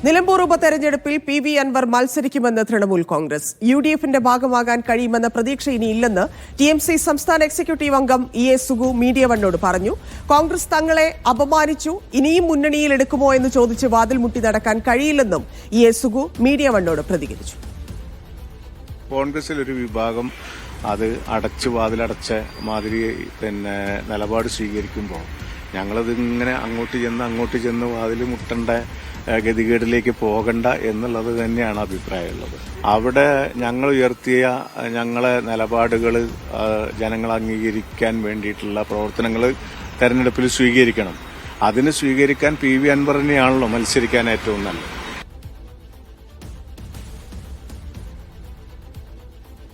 നിലമ്പൂർ ഉപതെരഞ്ഞെടുപ്പിൽ PV അൻവർ മത്സരിക്കുമെന്ന് തൃണമൂൽ കോൺഗ്രസ്. UDFന്റെ ഭാഗമാകാൻ കഴിയുമെന്ന പ്രതീക്ഷ ഇനിയില്ലെന്ന് TMC സംസ്ഥാന എക്സിക്യൂട്ടീവ് അംഗം EA സുഗു മീഡിയ വണ്ണോട് പറഞ്ഞു. കോൺഗ്രസ് തങ്ങളെ അപമാനിച്ചു, ഇനിയും മുന്നണിയിൽ എടുക്കുമോ എന്ന് ചോദിച്ച് വാതിൽ മുട്ടി നടക്കാൻ കഴിയില്ലെന്നും EA സുഗു മീഡിയ വണ്ണോട് പ്രതികരിച്ചു. കോൺഗ്രസിൽ ഒരു വിഭാഗം അത് വാതിലടച്ച മാതിരി നിലപാട് സ്വീകരിക്കുമ്പോൾ ഞങ്ങളതിങ്ങനെ അങ്ങോട്ട് ചെന്ന് വാതിൽ മുട്ടേണ്ട ഗതികേടിലേക്ക് പോകണ്ട എന്നുള്ളത് തന്നെയാണ് അഭിപ്രായമുള്ളത്. അവിടെ ഞങ്ങൾ ഉയർത്തിയ ഞങ്ങളെ നിലപാടുകൾ ജനങ്ങൾ അംഗീകരിക്കാൻ വേണ്ടിയിട്ടുള്ള പ്രവർത്തനങ്ങൾ തെരഞ്ഞെടുപ്പിൽ സ്വീകരിക്കണം. അതിന് സ്വീകരിക്കാൻ PV അൻവറിനെയാണല്ലോ മത്സരിക്കാൻ ഏറ്റവും നല്ലത്.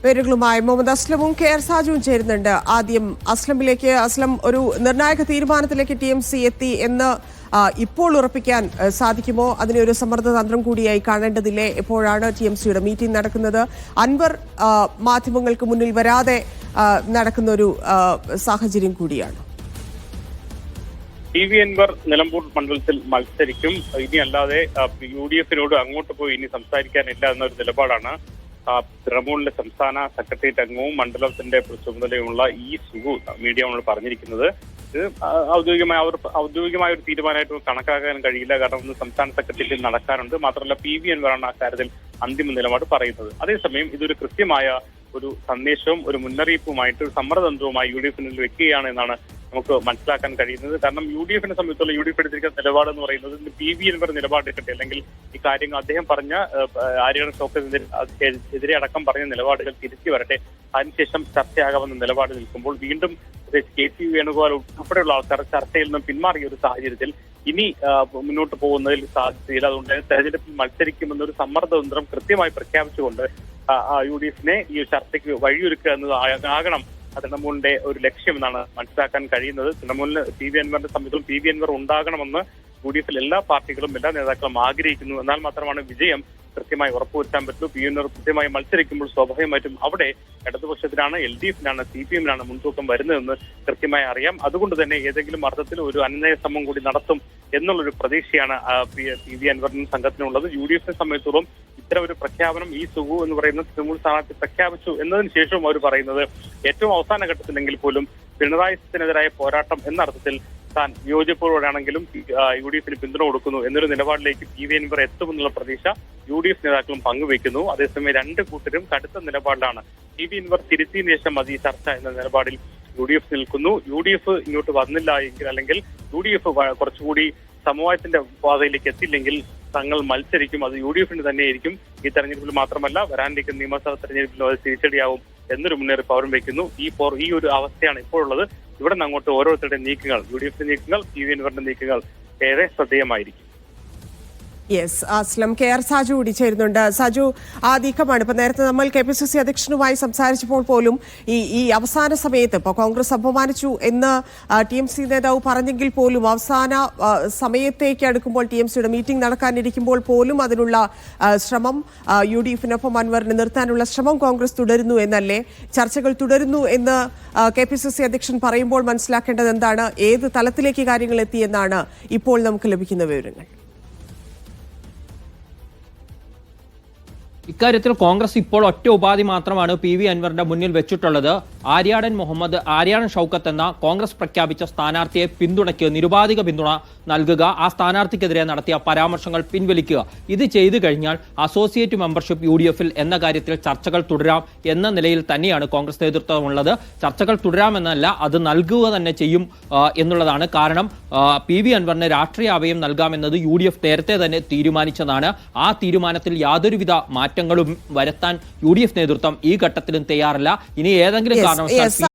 പേരുകളുമായി മുഹമ്മദ് അസ്ലമും KR സാജുവും ചേരുന്നുണ്ട്. ആദ്യം അസ്ലമിലേക്ക്. അസ്ലം, ഒരു നിർണായക തീരുമാനത്തിലേക്ക് TMC എത്തി എന്ന് ഇപ്പോൾ ഉറപ്പിക്കാൻ സാധിക്കുമോ? അതിനെ ഒരു സമ്മർദ്ദ തന്ത്രം കൂടിയായി കാണേണ്ടതില്ലേ? എപ്പോഴാണ് TMCയുടെ മീറ്റിംഗ് നടക്കുന്നത്? അൻവർ മാധ്യമങ്ങൾക്ക് മുന്നിൽ വരാതെ നടക്കുന്ന ഒരു സാഹചര്യം കൂടിയാണ്. PV അൻവർ നിലമ്പൂർ മണ്ഡലത്തിൽ മത്സരിക്കും. ഇനി അല്ലാതെ UDFനോട് അങ്ങോട്ട് പോയി ഇനി സംസാരിക്കാനില്ല എന്നൊരു നിലപാടാണ് തൃണമൂലിന്റെ സംസ്ഥാന സെക്രട്ടേറിയറ്റ് അംഗവും മണ്ഡലത്തിന്റെ ചുമതലയുമുള്ള EA സുഗു മീഡിയയോട് പറഞ്ഞിരിക്കുന്നത്. ഇത് ഔദ്യോഗികമായ ഒരു തീരുമാനമായിട്ട് കണക്കാക്കാൻ കഴിയില്ല. കാരണം ഇന്ന് സംസ്ഥാന സെക്രട്ടേറിയറ്റിൽ നടക്കാറുണ്ട്. മാത്രമല്ല PV അൻവറാണ് അക്കാര്യത്തിൽ അന്തിമ നിലപാട് പറയുന്നത്. അതേസമയം ഇതൊരു കൃത്യമായ ഒരു സന്ദേശവും ഒരു മുന്നറിയിപ്പുമായിട്ട് ഒരു സമ്മർദ്ദതന്ത്രവുമായി UDFനിൽ വെക്കുകയാണ് എന്നാണ് നമുക്ക് മനസ്സിലാക്കാൻ കഴിയുന്നത്. കാരണം UDFനെ സംബന്ധിച്ചുള്ള UDF എടുത്തിരിക്കുന്ന നിലപാട് എന്ന് പറയുന്നത് PV അൻവർ നിലപാടെടുക്കട്ടെ, അല്ലെങ്കിൽ ഈ കാര്യങ്ങൾ അദ്ദേഹം പറഞ്ഞ ആര്യാടൻ ഷൗക്കത്തിനെതിരെ അടക്കം പറഞ്ഞ നിലപാടുകൾ തിരിച്ചു വരട്ടെ, അതിനുശേഷം ചർച്ചയാകാമെന്ന നിലപാട് നിൽക്കുമ്പോൾ വീണ്ടും KC വേണുഗോപാൽ ഉൾപ്പെടെയുള്ള ആൾക്കാർ ചർച്ചയിൽ നിന്നും പിന്മാറിയ ഒരു സാഹചര്യത്തിൽ ഇനി മുന്നോട്ട് പോകുന്നതിൽ സാധ്യതയില്ല. അതുകൊണ്ട് തെരഞ്ഞെടുപ്പിൽ മത്സരിക്കുമെന്നൊരു സമ്മർദ്ദതന്ത്രം കൃത്യമായി പ്രഖ്യാപിച്ചുകൊണ്ട് UDFനെ ഈ ചർച്ചയ്ക്ക് വഴിയൊരുക്കുക എന്നതാകണം തൃണമൂലിന്റെ ഒരു ലക്ഷ്യം എന്നാണ് മനസ്സിലാക്കാൻ കഴിയുന്നത്. തൃണമൂലിന് PV അൻവറിനെ സംബന്ധിച്ചും PV അൻവർ ഉണ്ടാകണമെന്ന് UDFിൽ എല്ലാ പാർട്ടികളും എല്ലാ നേതാക്കളും ആഗ്രഹിക്കുന്നു. എന്നാൽ മാത്രമാണ് വിജയം കൃത്യമായി ഉറപ്പുവരുത്താൻ പറ്റൂ. PV അൻവർ കൃത്യമായി മത്സരിക്കുമ്പോൾ സ്വാഭാവികമായിട്ടും അവിടെ ഇടതുപക്ഷത്തിനാണ്, LDFനാണ്, CPMനാണ് മുൻതൂക്കം വരുന്നതെന്ന് കൃത്യമായി അറിയാം. അതുകൊണ്ട് തന്നെ ഏതെങ്കിലും അർത്ഥത്തിൽ ഒരു അനുനയ ശ്രമം കൂടി നടത്തും എന്നുള്ളൊരു പ്രതീക്ഷയാണ് PV അൻവറിനും സംഘത്തിനുള്ളത്. UDFനെ സംബന്ധിച്ചിടത്തോളം ഇത്തരം ഒരു പ്രഖ്യാപനം EA സുഗു എന്ന് പറയുന്ന തൃണമൂൽ സ്ഥാനാർത്ഥി പ്രഖ്യാപിച്ചു എന്നതിന് ശേഷവും അവർ പറയുന്നത് ഏറ്റവും അവസാന ഘട്ടത്തിലെങ്കിൽ പോലും പിണറായി സത്തിനെതിരായ പോരാട്ടം എന്ന അർത്ഥത്തിൽ താൻ വിയോജിപ്പോടാണെങ്കിലും UDFന് പിന്തുണ കൊടുക്കുന്നു എന്നൊരു നിലപാടിലേക്ക് PV അൻവർ എത്തുമെന്നുള്ള പ്രതീക്ഷ UDF നേതാക്കളും പങ്കുവയ്ക്കുന്നു. അതേസമയം രണ്ട് കൂട്ടരും കടുത്ത നിലപാടിലാണ്. PV അൻവർ തിരുത്തിയതിനു ശേഷം മതി ചർച്ച എന്ന നിലപാടിൽ UDF നിൽക്കുന്നു. UDF ഇങ്ങോട്ട് വന്നില്ല എങ്കിൽ, അല്ലെങ്കിൽ UDF കുറച്ചുകൂടി സമവായത്തിന്റെ പാതയിലേക്ക് എത്തില്ലെങ്കിൽ തങ്ങൾ മത്സരിക്കും. അത് UDFന് തന്നെയായിരിക്കും. ഈ തെരഞ്ഞെടുപ്പിൽ മാത്രമല്ല വരാനിരിക്കുന്ന നിയമസഭാ തെരഞ്ഞെടുപ്പിലും അത് തിരിച്ചടിയാവും എന്നൊരു മുന്നറിയിപ്പ് അവരും വയ്ക്കുന്നു. ഈ ഒരു അവസ്ഥയാണ് ഇപ്പോഴുള്ളത്. ഇവിടെ നിന്ന് അങ്ങോട്ട് ഓരോരുത്തരുടെ നീക്കങ്ങൾ, UDFന്റെ നീക്കങ്ങൾ, PV അൻവറിന്റെ നീക്കങ്ങൾ ഏറെ ശ്രദ്ധേയമായിരിക്കും. യെസ്, അസ്ലം. KR സാജു കൂടി ചേരുന്നുണ്ട്. സാജു, ആ നീക്കമാണ് ഇപ്പൊ നേരത്തെ നമ്മൾ KPCC അധ്യക്ഷനുമായി സംസാരിച്ചപ്പോൾ പോലും ഈ അവസാന സമയത്ത് ഇപ്പോൾ കോൺഗ്രസ് അപമാനിച്ചു എന്ന് TMC നേതാവ് പറഞ്ഞെങ്കിൽ പോലും അവസാന സമയത്തേക്ക് അടുക്കുമ്പോൾ TMCയുടെ മീറ്റിംഗ് നടക്കാനിരിക്കുമ്പോൾ പോലും അതിനുള്ള ശ്രമം UDFനൊപ്പം അൻവറിനെ നിർത്താനുള്ള ശ്രമം കോൺഗ്രസ് തുടരുന്നു എന്നല്ലേ? ചർച്ചകൾ തുടരുന്നു എന്ന് KPCC അധ്യക്ഷൻ പറയുമ്പോൾ മനസ്സിലാക്കേണ്ടത് എന്താണ്? ഏത് തലത്തിലേക്ക് കാര്യങ്ങൾ എത്തിയെന്നാണ് ഇപ്പോൾ നമുക്ക് ലഭിക്കുന്ന വിവരങ്ങൾ? ഇക്കാര്യത്തിൽ കോൺഗ്രസ് ഇപ്പോൾ ഒറ്റ ഉപാധി മാത്രമാണ് PV അൻവറിന്റെ മുന്നിൽ വെച്ചിട്ടുള്ളത്. ആര്യാടൻ ഷൗക്കത്ത് എന്ന കോൺഗ്രസ് പ്രഖ്യാപിച്ച സ്ഥാനാർത്ഥിയെ പിന്തുണയ്ക്കുക, നിരുപാധിക പിന്തുണ നൽകുക, ആ സ്ഥാനാർത്ഥിക്കെതിരെ നടത്തിയ പരാമർശങ്ങൾ പിൻവലിക്കുക. ഇത് ചെയ്തു കഴിഞ്ഞാൽ അസോസിയേറ്റ് മെമ്പർഷിപ്പ് UDFിൽ എന്ന കാര്യത്തിൽ ചർച്ചകൾ തുടരാം എന്ന നിലയിൽ തന്നെയാണ് കോൺഗ്രസ് നേതൃത്വമുള്ളത്. ചർച്ചകൾ തുടരാമെന്നല്ല, അത് നൽകുക തന്നെ ചെയ്യും എന്നുള്ളതാണ്. കാരണം PV അൻവറിന് രാഷ്ട്രീയ അഭയം നൽകാമെന്നത് UDF നേരത്തെ തന്നെ തീരുമാനിച്ചതാണ്. ആ തീരുമാനത്തിൽ യാതൊരുവിധ മാറ്റങ്ങളും വരുത്താൻ UDF നേതൃത്വം ഈ ഘട്ടത്തിലും തയ്യാറല്ല. ഇനി ഏതെങ്കിലും കാരണവശാൽ